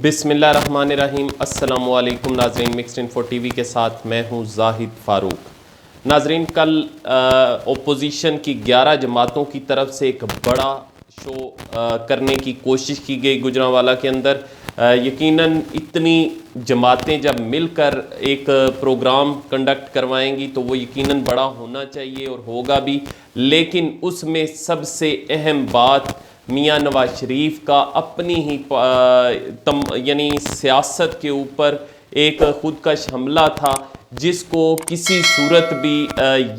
बिस्मिल्लाहिर्रहमानिर्रहीम। अस्सलामुअलैकुम नाजरीन, मिक्स्ड इन्फो टीवी के साथ मैं हूँ जाहिद फ़ारूक। नाजरीन, कल ओपोजिशन की 11 जमातों की तरफ से एक बड़ा शो करने की कोशिश की गई गुजरांवाला के अंदर। यकीनन इतनी जमातें जब मिलकर एक प्रोग्राम कंडक्ट करवाएंगी तो वो यकीनन बड़ा होना चाहिए और होगा भी, लेकिन उसमें सबसे अहम बात मियां नवाज शरीफ का अपनी ही यानी सियासत के ऊपर एक खुदकश हमला था, जिसको किसी सूरत भी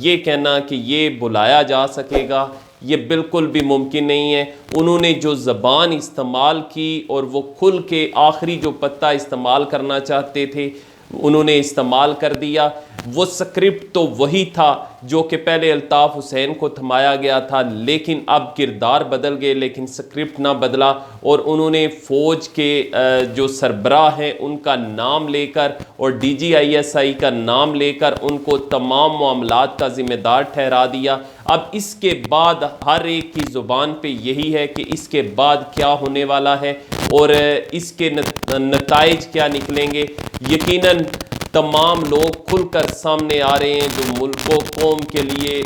ये कहना कि ये बुलाया जा सकेगा ये बिल्कुल भी मुमकिन नहीं है। उन्होंने जो ज़बान इस्तेमाल की और वो खुल के आखिरी जो पत्ता इस्तेमाल करना चाहते थे उन्होंने इस्तेमाल कर दिया। वो स्क्रिप्ट तो वही था जो कि पहले अल्ताफ़ हुसैन को थमाया गया था, लेकिन अब किरदार बदल गए लेकिन स्क्रिप्ट ना बदला। और उन्होंने फ़ौज के जो सरबराह हैं उनका नाम लेकर और DGISI का नाम लेकर उनको तमाम मामलात का ज़िम्मेदार ठहरा दिया। अब इसके बाद हर एक की ज़ुबान पे यही है कि इसके बाद क्या होने वाला है और इसके नताइज क्या निकलेंगे। यकीनन तमाम लोग खुलकर सामने आ रहे हैं जो मुल्क व कौम के लिए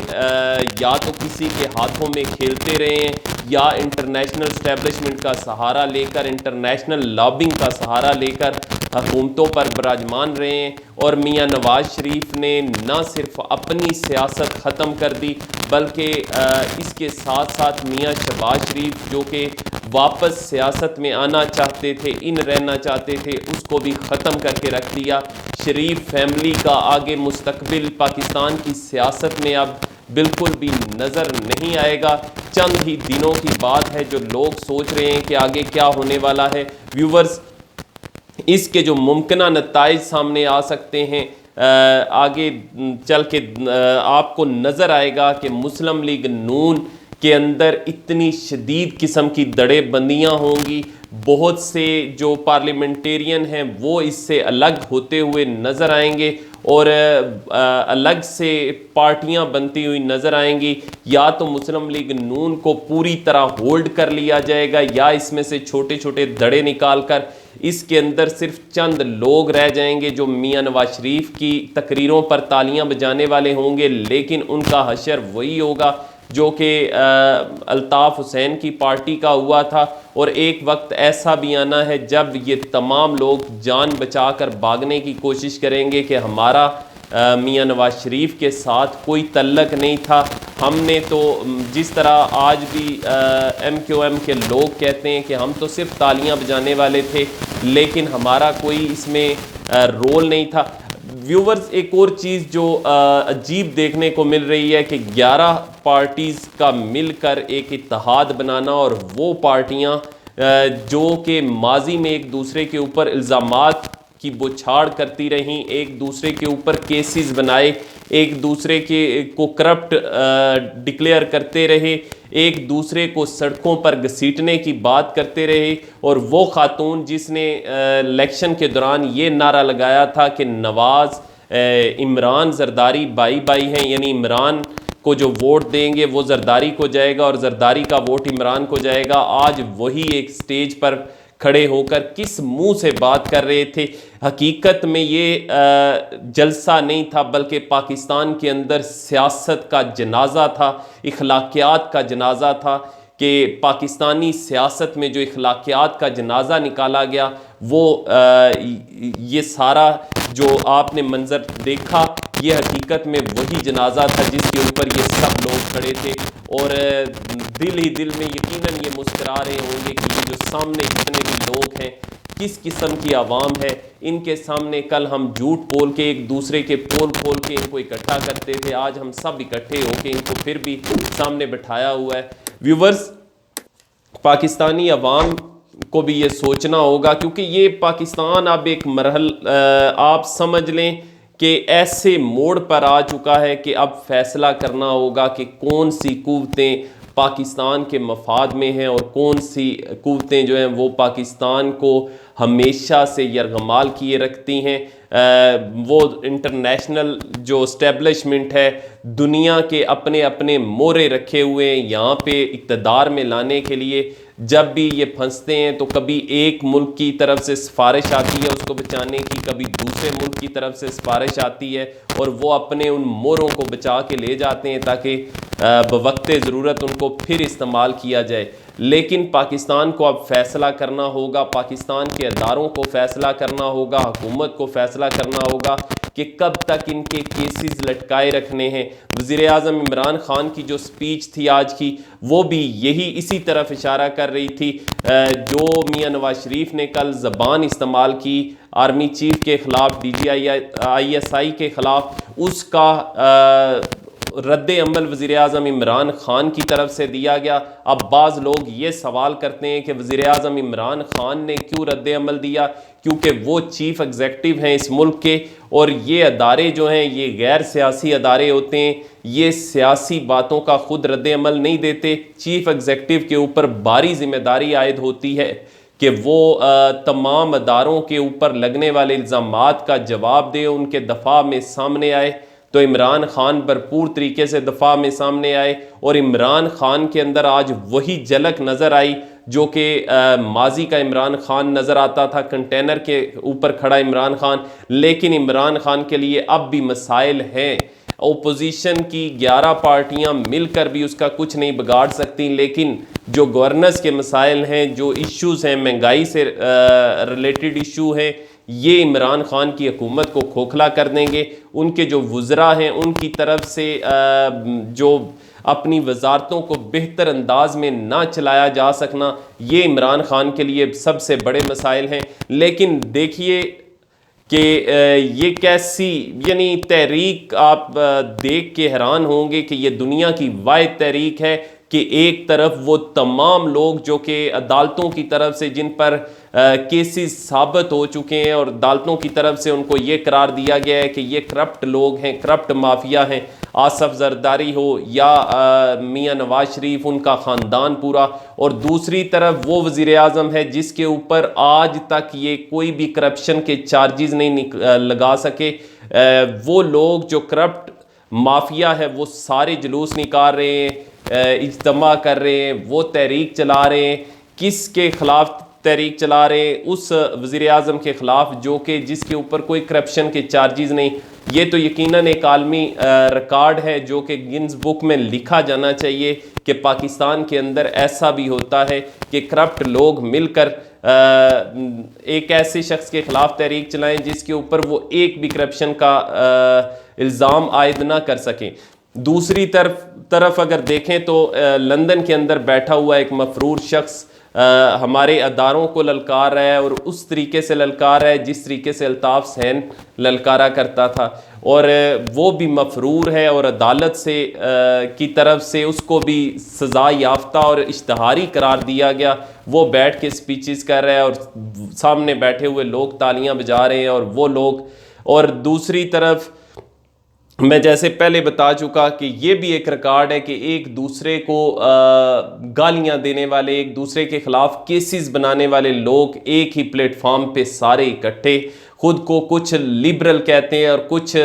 या तो किसी के हाथों में खेलते रहे हैं या इंटरनेशनल स्टैब्लिशमेंट का सहारा लेकर, इंटरनेशनल लॉबिंग का सहारा लेकर हुकूमतों पर विराजमान रहे हैं। और मियां नवाज शरीफ ने न सिर्फ अपनी सियासत ख़त्म कर दी बल्कि इसके साथ साथ मियां शहबाज शरीफ जो कि वापस सियासत में आना चाहते थे, इन रहना चाहते थे, उसको भी ख़त्म करके रख दिया। शरीफ फैमिली का आगे मुस्तकबिल पाकिस्तान की सियासत में अब बिल्कुल भी नज़र नहीं आएगा। चंद ही दिनों की बात है जो लोग सोच रहे हैं कि आगे क्या होने वाला है। व्यूवर्स, इसके जो मुमकिन नताइज सामने आ सकते हैं आगे चल के आपको नज़र आएगा कि मुस्लिम लीग नून के अंदर इतनी शदीद किस्म की दड़ेबंदियाँ होंगी। बहुत से जो पार्लियामेंटेरियन हैं वो इससे अलग होते हुए नज़र आएंगे और अलग से पार्टियां बनती हुई नज़र आएंगी। या तो मुस्लिम लीग नून को पूरी तरह होल्ड कर लिया जाएगा या इसमें से छोटे छोटे धड़े निकाल कर इसके अंदर सिर्फ चंद लोग रह जाएंगे जो मियां नवाज शरीफ की तकरीरों पर तालियां बजाने वाले होंगे, लेकिन उनका हशर वही होगा जो कि अल्ताफ़ हुसैन की पार्टी का हुआ था। और एक वक्त ऐसा भी आना है जब ये तमाम लोग जान बचाकर भागने की कोशिश करेंगे कि हमारा मियां नवाज शरीफ के साथ कोई तल्लक नहीं था। हमने तो जिस तरह आज भी MQM के लोग कहते हैं कि हम तो सिर्फ तालियां बजाने वाले थे लेकिन हमारा कोई इसमें रोल नहीं था। व्यूवर्स, एक और चीज़ जो अजीब देखने को मिल रही है कि 11 पार्टीज़ का मिलकर एक इत्तेहाद बनाना और वो पार्टियां जो कि माजी में एक दूसरे के ऊपर इल्ज़ामात की बौछार करती रहीं, एक दूसरे के ऊपर केसेस बनाए, एक दूसरे को करप्ट डिक्लेयर करते रहे, एक दूसरे को सड़कों पर घसीटने की बात करते रहे। और वो खातून जिसने इलेक्शन के दौरान ये नारा लगाया था कि नवाज़ इमरान जरदारी बाई बाई हैं, यानी इमरान को जो वोट देंगे वो जरदारी को जाएगा और जरदारी का वोट इमरान को जाएगा, आज वही एक स्टेज पर खड़े होकर किस मुंह से बात कर रहे थे। हकीकत में ये जलसा नहीं था बल्कि पाकिस्तान के अंदर सियासत का जनाजा था, इखलाकियात का जनाजा था कि पाकिस्तानी सियासत में जो इखलाकियात का जनाजा निकाला गया वो ये सारा जो आपने मंजर देखा ये हकीकत में वही जनाजा था जिसके ऊपर ये सब लोग खड़े थे। और दिल ही दिल में यकीनन ये मुस्कुरा रहे होंगे कि ये जो सामने जितने भी लोग हैं किस किस्म की आवाम है। इनके सामने कल हम झूठ बोल के एक दूसरे के पोल खोल के इनको इकट्ठा करते थे, आज हम सब इकट्ठे होके इनको फिर भी सामने बैठाया हुआ है। व्यूवर्स, पाकिस्तानी अवाम को भी ये सोचना होगा क्योंकि ये पाकिस्तान अब एक मरहल आप समझ लें कि ऐसे मोड़ पर आ चुका है कि अब फैसला करना होगा कि कौन सी कुव्वतें पाकिस्तान के मफाद में हैं और कौन सी कुव्वतें जो हैं वो पाकिस्तान को हमेशा से यरगमाल किए रखती हैं। वो इंटरनेशनल जो इस्टेब्लिशमेंट है दुनिया के अपने अपने मोहरे रखे हुए हैं यहाँ पे इक़्तिदार में लाने के लिए। जब भी ये फंसते हैं तो कभी एक मुल्क की तरफ से सिफारिश आती है उसको बचाने की, कभी दूसरे मुल्क की तरफ से सिफारिश आती है और वो अपने उन मोरों को बचा के ले जाते हैं ताकि बवक्ते ज़रूरत उनको फिर इस्तेमाल किया जाए। लेकिन पाकिस्तान को अब फैसला करना होगा, पाकिस्तान के अदारों को फैसला करना होगा, हुकूमत को फैसला करना होगा कि कब तक इनके केसेस लटकाए रखने हैं। वज़ीर आज़म इमरान ख़ान की जो स्पीच थी आज की, वो भी यही इसी तरफ इशारा कर रही थी। जो मियां नवाज शरीफ ने कल ज़बान इस्तेमाल की आर्मी चीफ के ख़िलाफ़, DGI-ISI के ख़िलाफ़, उसका रद्द अमल वज़ीर आज़म इमरान ख़ान की तरफ से दिया गया। अब बाज़ लोग ये सवाल करते हैं कि वज़ीर आज़म इमरान ख़ान ने क्यों रद्द अमल दिया, क्योंकि वो चीफ़ एग्जेक्टिव हैं इस मुल्क के और ये अदारे जो हैं ये गैर सियासी अदारे होते हैं, ये सियासी बातों का ख़ुद रद्द अमल नहीं देते। चीफ़ एग्जेक्टिव के ऊपर भारी जिम्मेदारी आयद होती है कि वो तमाम अदारों के ऊपर लगने वाले इल्ज़ामात का जवाब दे, उनके दफ़ा में सामने आए। तो इमरान ख़ान भरपूर तरीके से दफ़ा में सामने आए और इमरान ख़ान के अंदर आज वही झलक नज़र आई जो कि माजी का इमरान ख़ान नज़र आता था, कंटेनर के ऊपर खड़ा इमरान ख़ान। लेकिन इमरान ख़ान के लिए अब भी मसाइल हैं। ओपोजिशन की 11 पार्टियां मिलकर भी उसका कुछ नहीं बिगाड़ सकती, लेकिन जो गवर्नेंस के मसाइल हैं, जो इश्यूज़ हैं, महंगाई से रिलेटेड इशू हैं, ये इमरान ख़ान की हुकूमत को खोखला कर देंगे। उनके जो वज़रा हैं उनकी तरफ से जो अपनी वजारतों को बेहतर अंदाज में ना चलाया जा सकना, ये इमरान ख़ान के लिए सबसे बड़े मसाइल हैं। लेकिन देखिए कि ये कैसी यानी तहरीक, आप देख के हैरान होंगे कि ये दुनिया की वाहिद तहरीक है कि एक तरफ वो तमाम लोग जो कि अदालतों की तरफ से जिन पर केसेस साबित हो चुके हैं और अदालतों की तरफ से उनको ये करार दिया गया है कि ये करप्ट लोग हैं, करप्ट माफिया हैं, आसफ जरदारी हो या मियां नवाज शरीफ, उनका ख़ानदान पूरा, और दूसरी तरफ वो वज़ीर आज़म है जिसके ऊपर आज तक ये कोई भी करप्शन के चार्जेस नहीं लगा सके। वो लोग जो करप्ट माफिया है वो सारे जुलूस निकाल रहे हैं, इज्तिमा कर रहे हैं, वो तहरीक चला रहे हैं। किसके ख़िलाफ़ तहरीक चला रहे हैं? उस वज़ीर आज़म के ख़िलाफ़ जो कि जिसके ऊपर कोई करप्शन के चार्जेस नहीं। ये तो यकीनन एक आलमी रिकॉर्ड है जो कि गिनीज बुक में लिखा जाना चाहिए कि पाकिस्तान के अंदर ऐसा भी होता है कि करप्ट लोग मिलकर एक ऐसे शख्स के ख़िलाफ़ तहरीक चलाएं जिसके ऊपर वो एक भी करप्शन का इल्ज़ाम आयद ना कर सकें। दूसरी तरफ अगर देखें तो लंदन के अंदर बैठा हुआ एक मफरूर शख्स हमारे अदारों को ललकार रहा है और उस तरीके से ललकार रहा है जिस तरीके से अल्ताफ़ सैन ललकारा करता था, और वो भी मफरूर है और अदालत से की तरफ से उसको भी सज़ा याफ्ता और इश्तहारी करार दिया गया। वो बैठ के स्पीचेस कर रहा है और सामने बैठे हुए लोग तालियां बजा रहे हैं और वो लोग, और दूसरी तरफ मैं जैसे पहले बता चुका कि ये भी एक रिकॉर्ड है कि एक दूसरे को गालियां देने वाले, एक दूसरे के खिलाफ केसेस बनाने वाले लोग एक ही प्लेटफॉर्म पे सारे इकट्ठे, खुद को कुछ लिबरल कहते हैं और कुछ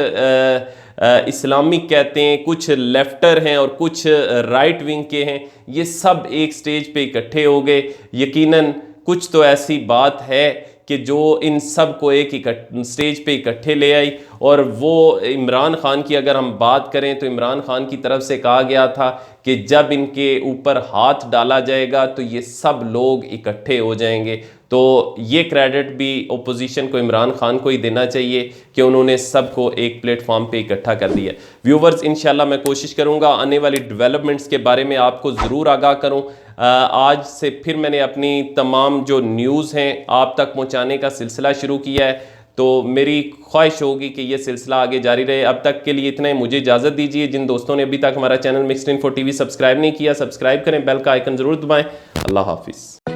इस्लामिक कहते हैं, कुछ लेफ्टर हैं और कुछ राइट विंग के हैं, ये सब एक स्टेज पे इकट्ठे हो गए। यकीनन कुछ तो ऐसी बात है कि जो इन सब को एक स्टेज पे इकट्ठे ले आई। और वो इमरान ख़ान की अगर हम बात करें तो इमरान ख़ान की तरफ से कहा गया था कि जब इनके ऊपर हाथ डाला जाएगा तो ये सब लोग इकट्ठे हो जाएंगे। तो ये क्रेडिट भी ओपोजिशन को इमरान ख़ान को ही देना चाहिए कि उन्होंने सबको एक प्लेटफॉर्म पे इकट्ठा कर दिया। व्यूवर्स, इंशाल्लाह मैं कोशिश करूँगा आने वाली डेवलपमेंट्स के बारे में आपको ज़रूर आगाह करूँ। आज से फिर मैंने अपनी तमाम जो न्यूज़ हैं आप तक पहुँचाने का सिलसिला शुरू किया है, तो मेरी ख्वाहिश होगी कि ये सिलसिला आगे जारी रहे। अब तक के लिए इतना ही, मुझे इजाज़त दीजिए। जिन दोस्तों ने अभी तक हमारा channel mixed info TV subscribe नहीं किया, सब्सक्राइब करें, बेल का आइकन ज़रूर दबाएं। अल्लाह हाफिज़।